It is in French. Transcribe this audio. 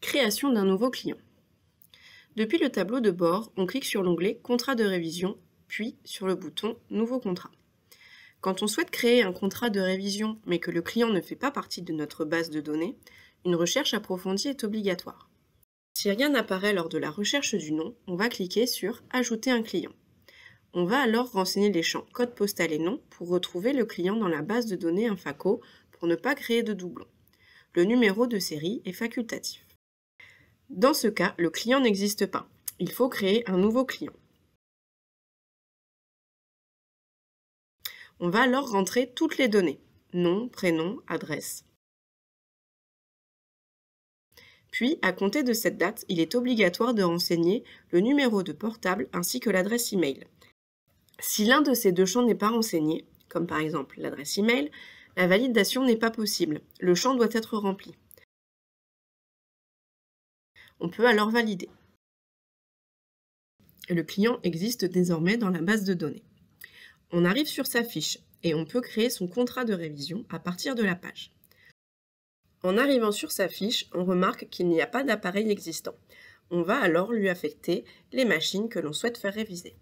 Création d'un nouveau client. Depuis le tableau de bord, on clique sur l'onglet Contrat de révision, puis sur le bouton Nouveau contrat. Quand on souhaite créer un contrat de révision mais que le client ne fait pas partie de notre base de données, une recherche approfondie est obligatoire. Si rien n'apparaît lors de la recherche du nom, on va cliquer sur Ajouter un client. On va alors renseigner les champs code postal et nom pour retrouver le client dans la base de données Infaco pour ne pas créer de doublons. Le numéro de série est facultatif. Dans ce cas, le client n'existe pas. Il faut créer un nouveau client. On va alors rentrer toutes les données, nom, prénom, adresse. Puis, à compter de cette date, il est obligatoire de renseigner le numéro de portable ainsi que l'adresse email. Si l'un de ces deux champs n'est pas renseigné, comme par exemple l'adresse email, la validation n'est pas possible. Le champ doit être rempli. On peut alors valider. Le client existe désormais dans la base de données. On arrive sur sa fiche et on peut créer son contrat de révision à partir de la page. En arrivant sur sa fiche, on remarque qu'il n'y a pas d'appareil existant. On va alors lui affecter les machines que l'on souhaite faire réviser.